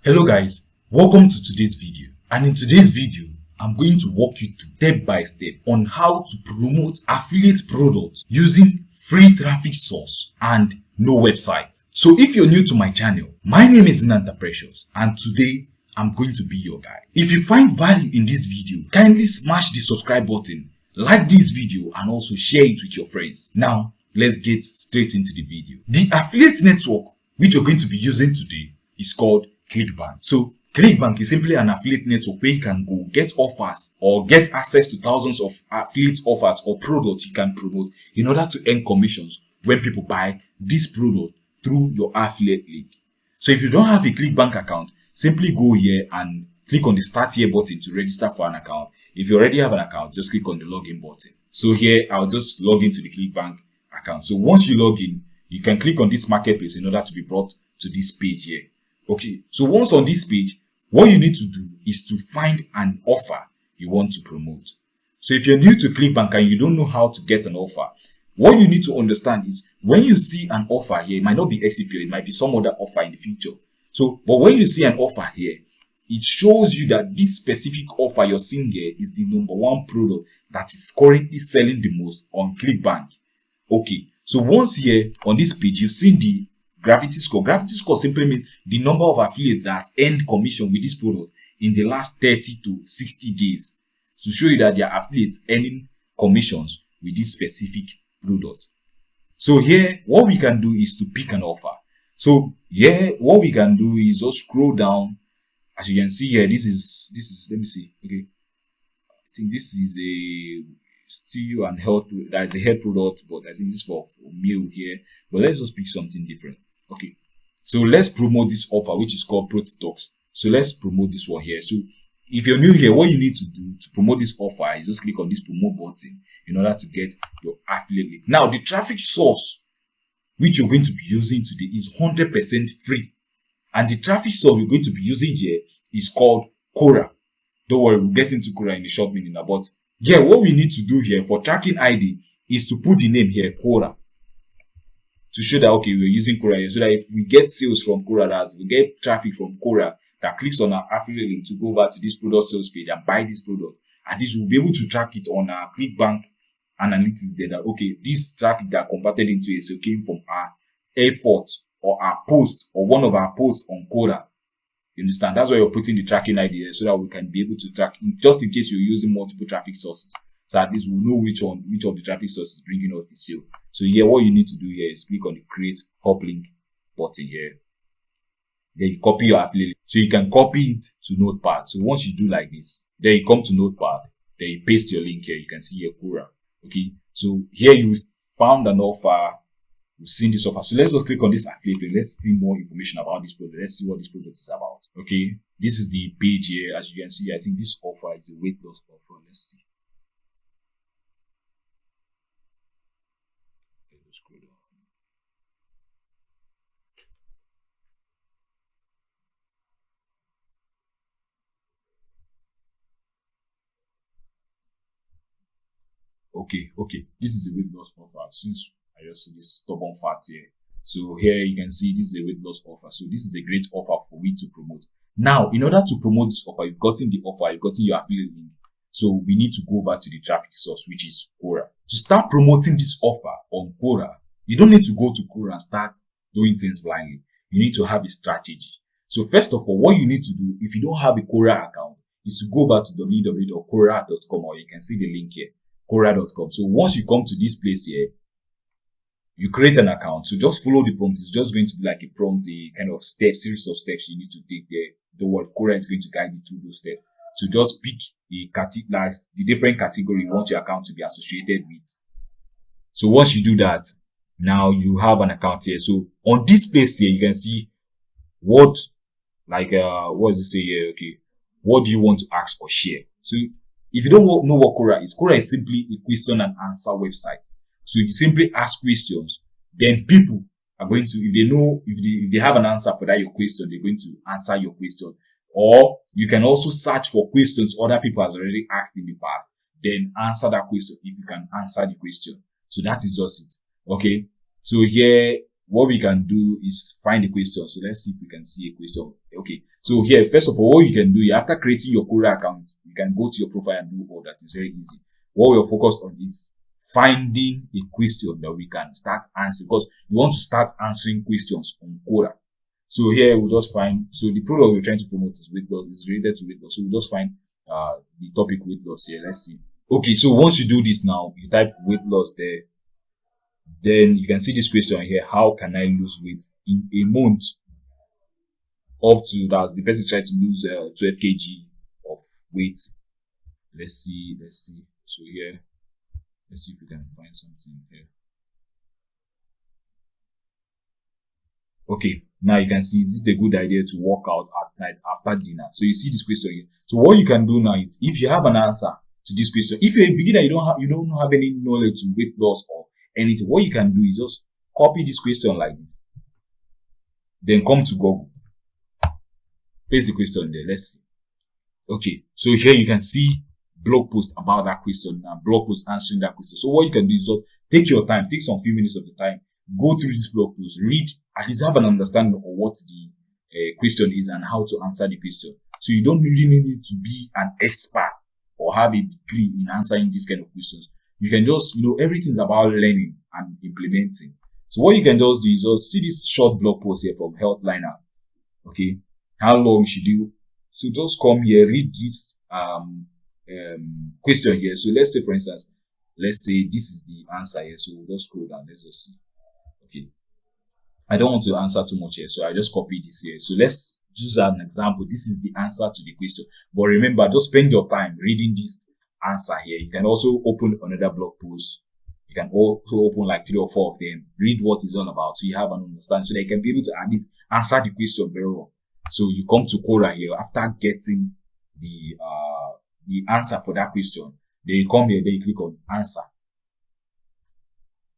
Hello guys, welcome to today's video, and in today's video I'm going to walk you through step by step on how to promote affiliate products using free traffic source and no website. So if you're new to my channel, my name is 𝗛𝗡𝗢𝗍𝗪 and today I'm going to be your guide. If you find value in this video, kindly smash the subscribe button, like this video and also share it with your friends. Now let's get straight into the video. The affiliate network which you're going to be using today is called CLICKBANK. So CLICKBANK is simply an affiliate network where you can go get offers or get access to thousands of affiliate offers or products you can promote in order to earn commissions when people buy this product through your affiliate link. So if you don't have a CLICKBANK account, simply go here and click on the start here button to register for an account. If you already have an account, just click on the login button. So here I'll just log into the CLICKBANk account. So once you log in, you can click on this marketplace in order to be brought to this page here. Okay, so once on this page, what you need to do is to find an offer you want to promote. So if you're new to CLICKBANK and you don't know how to get an offer, what you need to understand is when you see an offer here, it might not be XCPO, it might be some other offer in the future. So, but when you see an offer here, it shows you that this specific offer you're seeing here is the #1 product that is currently selling the most on CLICKBANK. Okay, so once here on this page, you've seen the gravity score. Gravity score simply means the number of affiliates that has earned commission with this product in the last 30 to 60 days to show you that their affiliates earning commissions with this specific product. So here, what we can do is to pick an offer. So here, what we can do is just scroll down. As you can see here, this is let me see. Okay, I think this is a steel and health. That is a hair product, but I think this is for meal here. But let's just pick something different. Okay, so let's promote this offer which is called 𝗙𝗘𝗖𝗞𝗢𝗍. So let's promote this one here. So if you're new here, what you need to do to promote this offer is just click on this promote button in order to get your affiliate link. Now the traffic source which you're going to be using today is 100% free, and the traffic source we're going to be using here is called Quora. Don't worry, we'll get into Quora in a short minute now, but yeah, what we need to do here for tracking ID is to put the name here Quora, to show that okay, we're using Quora here, so that if we get sales from Quora, as we get traffic from Quora that clicks on our affiliate link to go over to this product sales page and buy this product, and this will be able to track it on our CLICKBANK analytics data. Okay, this traffic that converted into a sale came from our effort or our post or one of our posts on Quora. You understand? That's why you're putting the tracking ID there, so that we can be able to track just in case you're using multiple traffic sources. So at least we'll know which of the traffic sources is bringing us the sale. So here, what you need to do here is click on the create hop link button here. Then you copy your affiliate. So you can copy it to Notepad. So once you do like this, then you come to Notepad, then you paste your link here. You can see here Quora. Okay, so here you found an offer. You've seen this offer. So let's just click on this affiliate link. Let's see more information about this product. Let's see what this product is about. Okay, this is the page here. As you can see, I think this offer is a weight loss offer. Let's see. Let's scroll down. Okay, this is a weight loss offer. Since I just see this stubborn fat here, so here you can see this is a weight loss offer. So this is a great offer for me to promote. Now, in order to promote this offer, you've gotten the offer, you've gotten your affiliate link. So we need to go back to the traffic source, which is Quora. To start promoting this offer on Quora, you don't need to go to Quora and start doing things blindly. You need to have a strategy. So first of all, what you need to do if you don't have a Quora account is to go back to www.quora.com, or you can see the link here, Quora.com. So once you come to this place here, you create an account. So just follow the prompt. It's just going to be like a prompt, a kind of series of steps you need to take there. The word Quora is going to guide you through those steps. So just pick the different category you want your account to be associated with. So once you do that, now you have an account here. So on this place here, you can see what does it say here? Okay, what do you want to ask or share? So if you don't know what Quora is simply a question and answer website. So you simply ask questions, then people are going to, if they have an answer for that your question, they're going to answer your question. Or you can also search for questions other people has already asked in the past, then answer that question if you can answer the question. So that is just it. Okay. So here, what we can do is find a question. So let's see if we can see a question. Okay. So here, first of all, what you can do, after creating your Quora account, you can go to your profile and do all that. It's very easy. What we're focused on is finding a question that we can start answering, because you want to start answering questions on Quora. So here we'll just find, so the product we're trying to promote is weight loss, is related to weight loss. So we'll just find the topic weight loss here. Let's see. Okay, so once you do this now, you type weight loss there. Then you can see this question here: how can I lose weight in a month? Up to that, the person trying to lose 12 kg of weight. Let's see. So here, let's see if we can find something here. Okay, now you can see, is it a good idea to work out at night after dinner? So you see this question here. So what you can do now is, if you have an answer to this question, if you're a beginner, you don't have any knowledge to weight loss or anything, what you can do is just copy this question like this, then come to Google, paste the question there. Let's see. Okay, so here you can see blog post about that question and blog post answering that question. So what you can do is just take your time, take some few minutes of the time, go through this blog post, read, at least have an understanding of what the question is and how to answer the question. So you don't really need to be an expert or have a degree in answering these kind of questions. You can just, everything's about learning and implementing. So what you can just do is just see this short blog post here from Healthline. Okay, how long should you? So just come here, read this question here. So let's say, for instance, let's say this is the answer here. So we'll just scroll down. Let's just see. Okay, I don't want to answer too much here, so I just copy this here. So let's use an example. This is the answer to the question. But remember, just spend your time reading this answer here. You can also open another blog post. You can also open like 3 or 4 of them. Read what it's all about, so you have an understanding, so that you can be able to at least answer the question very well. So you come to Quora here after getting the answer for that question. Then you come here, then you click on answer.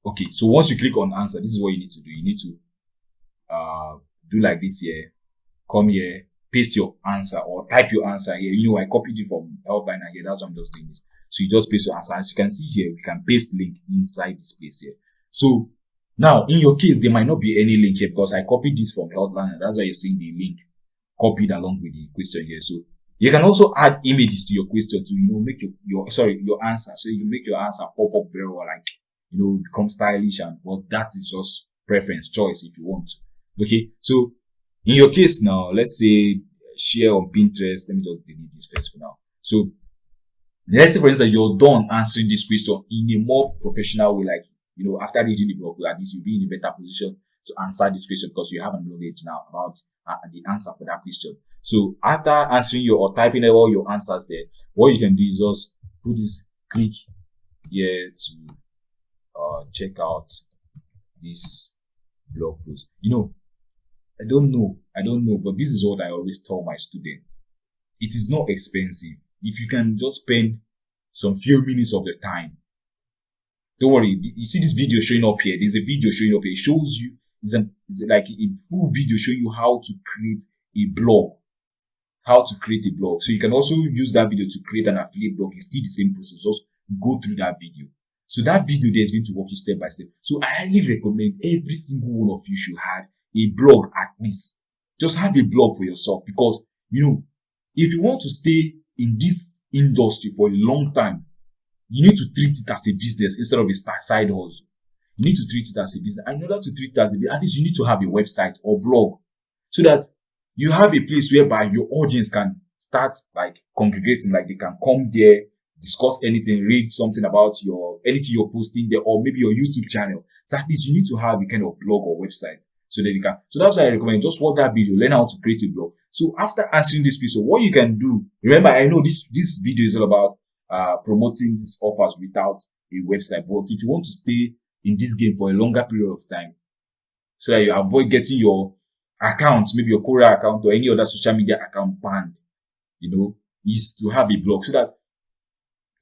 Okay, so once you click on answer, this is what you need to do. You need to do like this here. Come here, paste your answer or type your answer here. I copied it from Healthline here. That's why I'm just doing this. So you just paste your answer. As you can see here, we can paste link inside this place here. So now, in your case, there might not be any link here because I copied this from Healthline. That's why you're seeing the link copied along with the question here. So you can also add images to your question to make your answer. So you make your answer pop up very well, like become stylish, and but that is just preference, choice if you want to. Okay, so in your case now, let's say share on Pinterest. Let me just delete this first for now. So let's say, for instance, you're done answering this question in a more professional way, like after reading the blog, at least you'll be in a better position to answer this question because you have a knowledge now about the answer for that question. So after answering or typing all your answers there, what you can do is just put this click here to check out this blog post. I don't know, but this is what I always tell my students. It is not expensive. If you can just spend some few minutes of the time, don't worry. You see this video showing up here. There's a video showing up here. It shows you, it's like a full video showing you how to create a blog. So you can also use that video to create an affiliate blog. It's still the same process. Just go through that video. So that video there is going to walk you step by step. So I highly recommend every single one of you should have a blog at least. Just have a blog for yourself, because if you want to stay in this industry for a long time, you need to treat it as a business instead of a side hustle. You need to treat it as a business. And in order to treat it as a business, at least you need to have a website or blog, so that you have a place whereby your audience can start like congregating, like they can come there, discuss anything, read something about anything you're posting there, or maybe your YouTube channel. So at least you need to have a kind of blog or website so that you can. So that's why I recommend just watch that video, learn how to create a blog. So after answering this question, what you can do, remember, I know this video is all about promoting these offers without a website, but if you want to stay in this game for a longer period of time, so that you avoid getting your account, maybe your Quora account or any other social media account banned, is to have a blog. So that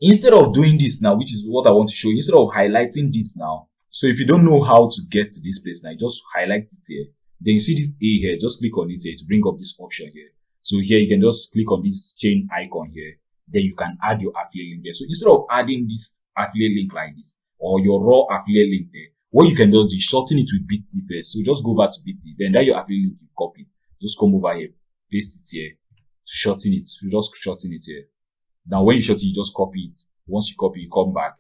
instead of doing this now, which is what I want to show you, instead of highlighting this now, so if you don't know how to get to this place now, just highlight it here. Then you see this A here, just click on it here to bring up this option here. So here you can just click on this chain icon here. Then you can add your affiliate link there. So instead of adding this affiliate link like this, or your raw affiliate link there, what you can just do is shorten it with bit.ly first. So just go over to bit.ly, then that your affiliate link you copy. Just come over here. paste it here to shorten it. You just shorten it here. Now when you shorten, you just copy it. Once you copy, you come back.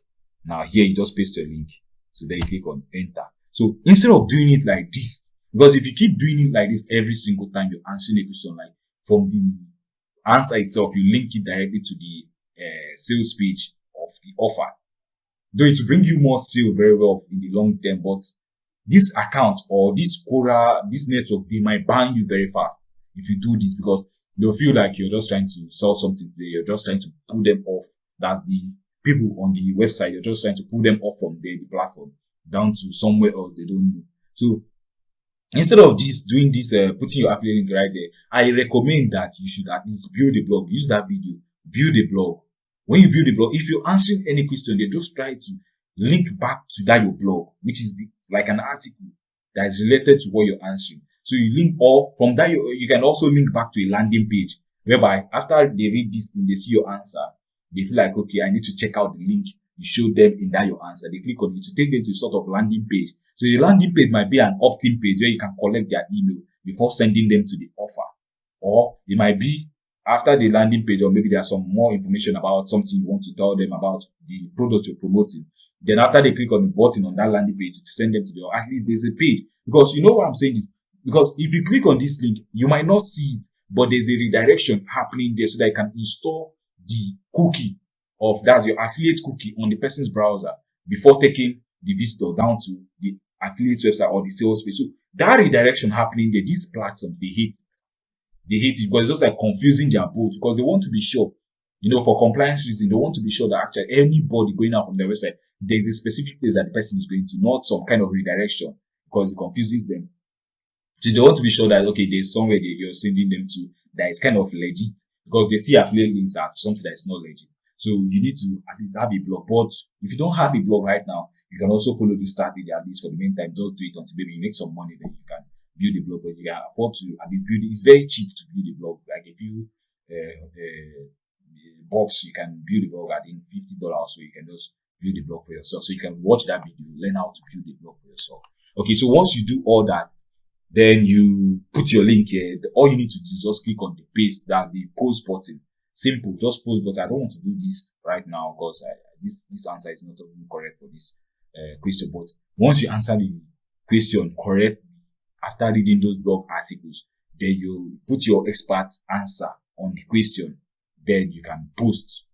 Now here you just paste your link. So then you click on enter. So instead of doing it like this, because if you keep doing it like this every single time you're answering a question, like from the answer itself, you link it directly to the sales page of the offer. Though it will bring you more sale very well in the long term, but this account or this Quora, this network, they might ban you very fast if you do this, because they'll feel like you're just trying to sell something today. You're just trying to pull them off. That's the people on the website. You're just trying to pull them off from the platform down to somewhere else they don't know. So instead of doing this, putting your affiliate link right there, I recommend that you should at least build a blog. Use that video, build a blog. When you build a blog, if you're answering any question, they just try to link back to that your blog, which is like an article that is related to what you're answering. So you link, or from that you can also link back to a landing page, whereby after they read this thing, they see your answer, they feel like, okay, I need to check out the link you show them in that your answer. They click on it to take them to a sort of landing page. So the landing page might be an opt-in page where you can collect their email before sending them to the offer. Or it might be after the landing page, or maybe there's some more information about something you want to tell them about the product you're promoting. Then after they click on the button on that landing page to send them to the, at least there's a page. Because you know why I'm saying this? Because if you click on this link, you might not see it, but there's a redirection happening there so that you can install the cookie of, that's your affiliate cookie on the person's browser before taking the visitor down to the affiliate website or the sales page. So that redirection happening there, these platforms, they hate it. They hate it because it's just like confusing their boat, because they want to be sure, you know, for compliance reasons, they want to be sure that actually anybody going out from their website, there's a specific place that the person is going to, not some kind of redirection, because it confuses them. So they want to be sure that, okay, there's somewhere that you're sending them to that is kind of legit, because they see affiliate links as something that is not legit. So you need to at least have a blog. But if you don't have a blog right now, you can also follow this strategy at least for the meantime. Just do it until maybe you make some money, then you can build a blog. But you can afford to at least build it. It's very cheap to build a blog. Like a few bucks, you can build a blog at $50. So you can just build a blog for yourself. So you can watch that video, learn how to build a blog for yourself. Okay, so once you do all that, then you put your link here. All you need to do is just click on the paste. That's the post button. Simple, just post. But I don't want to do this right now because this answer is not even correct for this question. But once you answer the question correctly after reading those blog articles, then you put your expert answer on the question. Then you can post.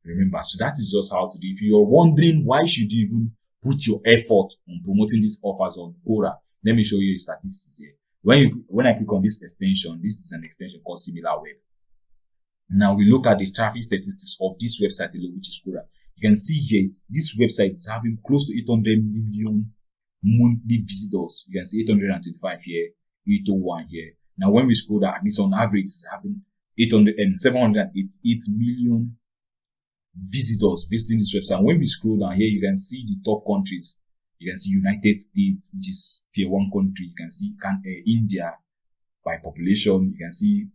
Remember, so that is just how to do. If you're wondering why should you even put your effort on promoting these offers on Quora, let me show you the statistics here. When I click on this extension, this is an extension called SimilarWeb. Now we look at the traffic statistics of this website alone, which is Quora. You can see here, this website is having close to 800 million monthly visitors. You can see 825 here, 801 here. Now when we scroll down, at least on average, it's having 788 million visitors visiting this website. And when we scroll down here, you can see the top countries. You can see United States, which is tier 1 country. You can see India by population. You can see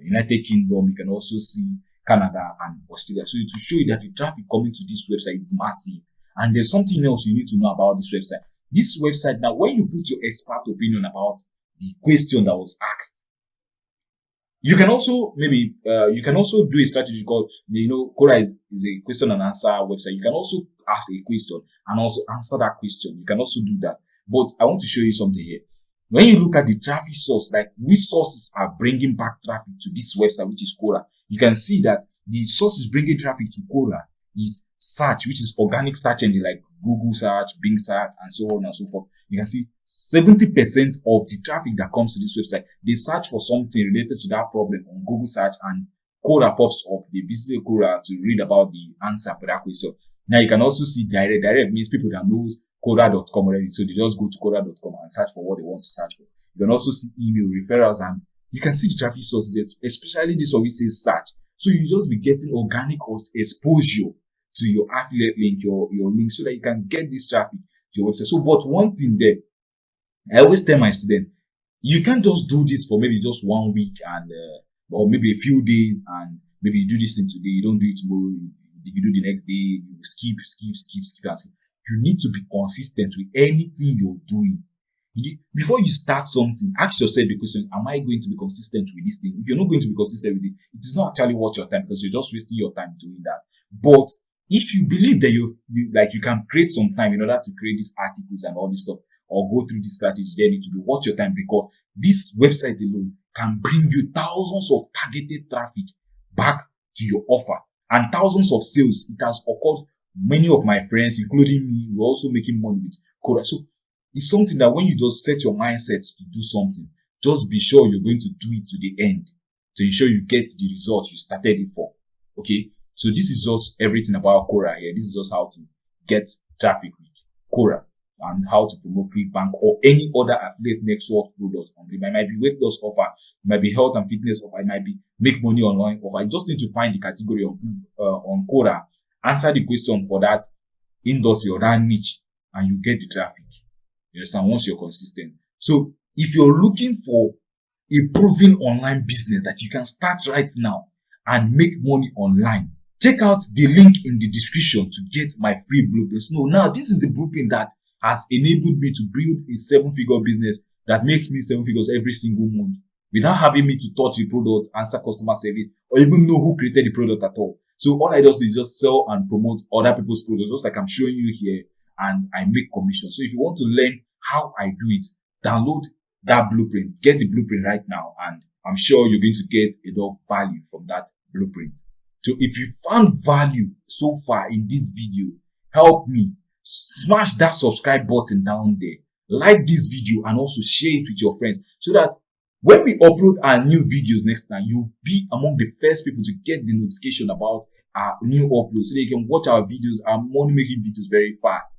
United Kingdom. You can also see Canada and Australia. So to show you that the traffic coming to this website is massive. And there's something else you need to know about this website. This website, now when you put your expert opinion about the question that was asked, you can also maybe you can also do a strategy called, Quora is a question and answer website. You can also ask a question and also answer that question. You can also do that. But I want to show you something here. When you look at the traffic source, like which sources are bringing back traffic to this website, which is Quora, you can see that the sources bringing traffic to Quora is search, which is organic search engine like Google search, Bing search, and so on and so forth. You can see 70% of the traffic that comes to this website, they search for something related to that problem on Google search, and Quora pops up. They visit Quora to read about the answer for that question. Now you can also see direct. Direct means people that knows Quora.com already, so they just go to Quora.com and search for what they want to search for. You can also see email referrals, and you can see the traffic sources there, especially this one which says search. So you just be getting organic exposure to your affiliate link, your link, so that you can get this traffic to your website. So, but one thing there, I always tell my students, you can't just do this for maybe just 1 week and or maybe a few days, and maybe you do this thing today, you don't do it tomorrow, you do the next day, you skip. You need to be consistent with anything you're doing. Before you start something, ask yourself the question, am I going to be consistent with this thing? If you're not going to be consistent with it, it is not actually worth your time, because you're just wasting your time doing that. But if you believe that you can create some time in order to create these articles and all this stuff, or go through this strategy, then it will be worth your time, because this website alone can bring you thousands of targeted traffic back to your offer and thousands of sales. It has occurred. Many of my friends, including me, were also making money with Quora. So it's something that when you just set your mindset to do something, just be sure you're going to do it to the end to ensure you get the result you started it for. Okay, so this is just everything about Quora here. This is just how to get traffic with Quora and how to promote CLICKBANK or any other affiliate network products. It might be weight loss offer, it might be health and fitness offer, it might be make money online offer. I just need to find the category on Quora, answer the question for that industry or that niche, and you get the traffic. You understand? Once you're consistent. So if you're looking for a proven online business that you can start right now and make money online, check out the link in the description to get my free blueprint. No, now this is the blueprint that has enabled me to build a 7-figure business that makes me 7 figures every single month without having me to touch the product, answer customer service, or even know who created the product at all. So all I just do is just sell and promote other people's products, just like I'm showing you here, and I make commission. So if you want to learn how I do it, download that blueprint, get the blueprint right now, and I'm sure you're going to get a lot of value from that blueprint. So if you found value so far in this video, help me smash that subscribe button down there, like this video, and also share it with your friends, so that when we upload our new videos next time, you'll be among the first people to get the notification about our new uploads, so that you can watch our videos, our money making videos, very fast.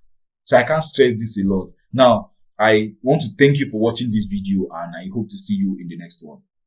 So I can't stress this a lot. Now, I want to thank you for watching this video, and I hope to see you in the next one.